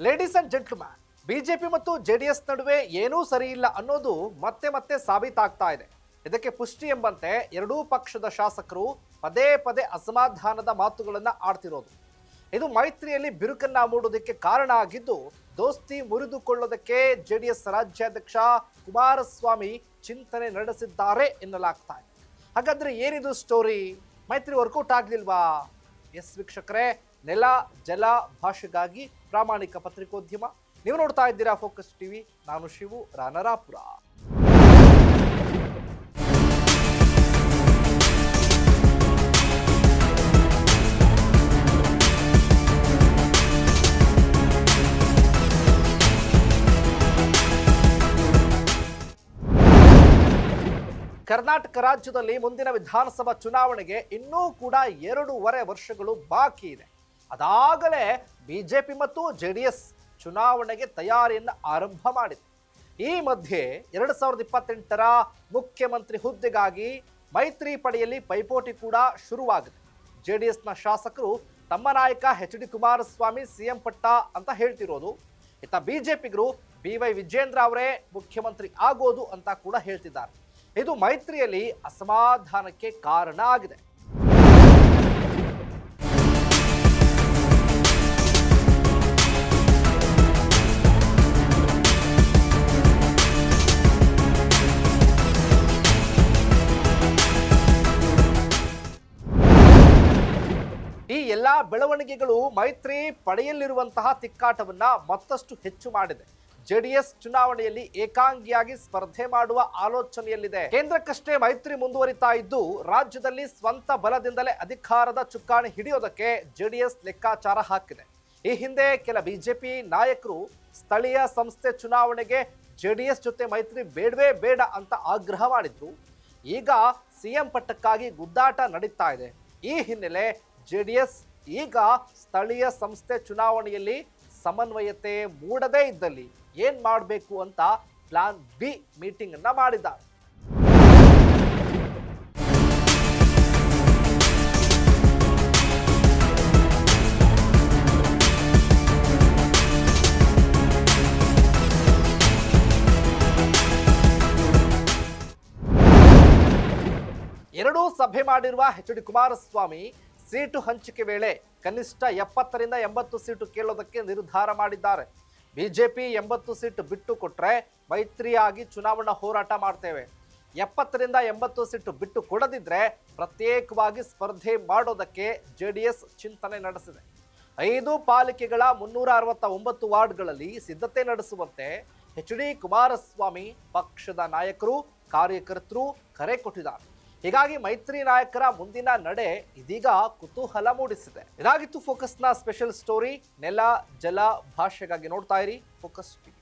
Ladies and gentleman, BJP ಮತ್ತು JDS ನಡುವೆ ಏನೂ ಸರಿ ಇಲ್ಲ ಅನ್ನೋದು ಮತ್ತೆ ಮತ್ತೆ ಸಾಬೀತಾಗ್ತಾ ಇದೆ. ಇದಕ್ಕೆ ಪುಷ್ಟಿ ಎಂಬಂತೆ ಎರಡೂ ಪಕ್ಷದ ಶಾಸಕರು ಪದೇ ಪದೇ ಅಸಮಾಧಾನದ ಮಾತುಗಳನ್ನ ಆಡ್ತಿರೋದು. ಇದು ಮೈತ್ರಿಯಲ್ಲಿ ಬಿರುಕನ್ನ ಮೂಡೋದಕ್ಕೆ ಕಾರಣ ಆಗಿದ್ದು, ದೋಸ್ತಿ ಮುರಿದುಕೊಳ್ಳೋದಕ್ಕೆ ಜೆಡಿಎಸ್ ರಾಜ್ಯಾಧ್ಯಕ್ಷ ಕುಮಾರಸ್ವಾಮಿ ಚಿಂತನೆ ನಡೆಸಿದ್ದಾರೆ ಎನ್ನಲಾಗ್ತಾ ಇದೆ. ಹಾಗಾದ್ರೆ ಏನಿದು ಸ್ಟೋರಿ? ಮೈತ್ರಿ ವರ್ಕೌಟ್ ಆಗ್ಲಿಲ್ವಾ? ಎಸ್ ವೀಕ್ಷಕರೇ, ನೆಲ ಜಲ ಭಾಷೆಗಾಗಿ ಪ್ರಾಮಾಣಿಕ ಪತ್ರಿಕೋದ್ಯಮ. ನೀವು ನೋಡ್ತಾ ಇದ್ದೀರಾ ಫೋಕಸ್ ಟಿವಿ. ನಾನು ಶಿವು ರಾನರಾಪುರ. ಕರ್ನಾಟಕ ರಾಜ್ಯದಲ್ಲಿ ಮುಂದಿನ ವಿಧಾನಸಭಾ ಚುನಾವಣೆಗೆ ಇನ್ನೂ ಕೂಡ 2.5 ವರ್ಷಗಳು ಬಾಕಿ ಇದೆ. ಅದಾಗಲೇ ಬಿಜೆಪಿ ಮತ್ತು ಜೆಡಿಎಸ್ ಚುನಾವಣೆಗೆ ತಯಾರಿಯನ್ನು ಆರಂಭ ಮಾಡಿದೆ. ಈ ಮಧ್ಯೆ 2028ರ ಮುಖ್ಯಮಂತ್ರಿ ಹುದ್ದೆಗಾಗಿ ಮೈತ್ರಿ ಪಡೆಯಲ್ಲಿ ಪೈಪೋಟಿ ಕೂಡ ಶುರುವಾಗಿದೆ. ಜೆಡಿಎಸ್ನ ಶಾಸಕರು ತಮ್ಮ ನಾಯಕ ಎಚ್ ಡಿ ಕುಮಾರಸ್ವಾಮಿ ಸಿಎಂ ಪಟ್ಟ ಅಂತ ಹೇಳ್ತಿರೋದು, ಇತ್ತ ಬಿಜೆಪಿಗರು BY ವಿಜೇಂದ್ರ ಅವರೇ ಮುಖ್ಯಮಂತ್ರಿ ಆಗೋದು ಅಂತ ಕೂಡ ಹೇಳ್ತಿದ್ದಾರೆ. ಇದು ಮೈತ್ರಿಯಲ್ಲಿ ಅಸಮಾಧಾನಕ್ಕೆ ಕಾರಣ ಆಗಿದೆ. ಈ ಎಲ್ಲಾ ಬೆಳವಣಿಗೆಗಳು ಮೈತ್ರಿ ಪಡೆಯಲ್ಲಿರುವಂತಹ ತಿಕ್ಕಾಟವನ್ನ ಮತ್ತಷ್ಟು ಹೆಚ್ಚು ಮಾಡಿದೆ. ಜೆಡಿಎಸ್ ಚುನಾವಣೆಯಲ್ಲಿ ಏಕಾಂಗಿಯಾಗಿ ಸ್ಪರ್ಧೆ ಮಾಡುವ ಆಲೋಚನೆಯಲ್ಲಿದೆ. ಕೇಂದ್ರಕ್ಕಷ್ಟೇ ಮೈತ್ರಿ ಮುಂದುವರಿತಾ ಇದ್ದು, ರಾಜ್ಯದಲ್ಲಿ ಸ್ವಂತ ಬಲದಿಂದಲೇ ಅಧಿಕಾರದ ಚುಕ್ಕಾಣಿ ಹಿಡಿಯೋದಕ್ಕೆ ಜೆಡಿಎಸ್ ಲೆಕ್ಕಾಚಾರ ಹಾಕಿದೆ. ಈ ಹಿಂದೆ ಕೆಲ ಬಿಜೆಪಿ ನಾಯಕರು ಸ್ಥಳೀಯ ಸಂಸ್ಥೆ ಚುನಾವಣೆಗೆ ಜೆಡಿಎಸ್ ಜೊತೆ ಮೈತ್ರಿ ಬೇಡವೇ ಬೇಡ ಅಂತ ಆಗ್ರಹ ಮಾಡಿದ್ರು. ಈಗ ಸಿಎಂ ಪಟ್ಟಕ್ಕಾಗಿ ಗುದ್ದಾಟ ನಡೀತಾ ಇದೆ. ಈ ಹಿನ್ನೆಲೆ ಜೆಡಿಎಸ್ ಈಗ ಸ್ಥಳೀಯ ಸಂಸ್ಥೆ ಚುನಾವಣೆಯಲ್ಲಿ ಸಮನ್ವಯತೆ ಮೂಡದೇ ಇದ್ದಲ್ಲಿ ಏನ್ ಮಾಡಬೇಕು ಅಂತ ಪ್ಲಾನ್ ಬಿ ಮೀಟಿಂಗ್ ಅನ್ನ ಮಾಡಿದ್ದಾರೆ. ಎರಡೂ ಸಭೆ ಮಾಡಿರುವ ಎಚ್ ಡಿ ಕುಮಾರಸ್ವಾಮಿ ಸೀಟು ಹಂಚಿಕೆ ವೇಳೆ ಕನಿಷ್ಠ 70ರಿಂದ 80 ಸೀಟು ಕೇಳೋದಕ್ಕೆ ನಿರ್ಧಾರ ಮಾಡಿದ್ದಾರೆ. ಬಿಜೆಪಿ 80 ಸೀಟು ಬಿಟ್ಟು ಕೊಟ್ರೆ ಮೈತ್ರಿಯಾಗಿ ಚುನಾವಣಾ ಹೋರಾಟ ಮಾಡ್ತೇವೆ, 70ರಿಂದ 80 ಸೀಟು ಬಿಟ್ಟು ಕೊಡದಿದ್ರೆ ಪ್ರತ್ಯೇಕವಾಗಿ ಸ್ಪರ್ಧೆ ಮಾಡೋದಕ್ಕೆ ಜೆಡಿಎಸ್ ಚಿಂತನೆ ನಡೆಸಿದೆ. 5 ಪಾಲಿಕೆಗಳ 369 ವಾರ್ಡ್ಗಳಲ್ಲಿ ಸಿದ್ಧತೆ ನಡೆಸುವಂತೆ ಎಚ್ ಡಿ ಕುಮಾರಸ್ವಾಮಿ ಪಕ್ಷದ ನಾಯಕರು ಕಾರ್ಯಕರ್ತರು ಕರೆ ಕೊಟ್ಟಿದ್ದಾರೆ. ಹೀಗಾಗಿ ಮೈತ್ರಿ ನಾಯಕರ ಮುಂದಿನ ನಡೆ ಇದೀಗ ಕುತೂಹಲ ಮೂಡಿಸಿದೆ. ಇದಾಗಿತ್ತು ಫೋಕಸ್ನ ಸ್ಪೆಷಲ್ ಸ್ಟೋರಿ. ನೆಲ ಜಲ ಭಾಷೆಗಾಗಿ ನೋಡ್ತಾ ಇರಿ ಫೋಕಸ್ ಟಿವಿ.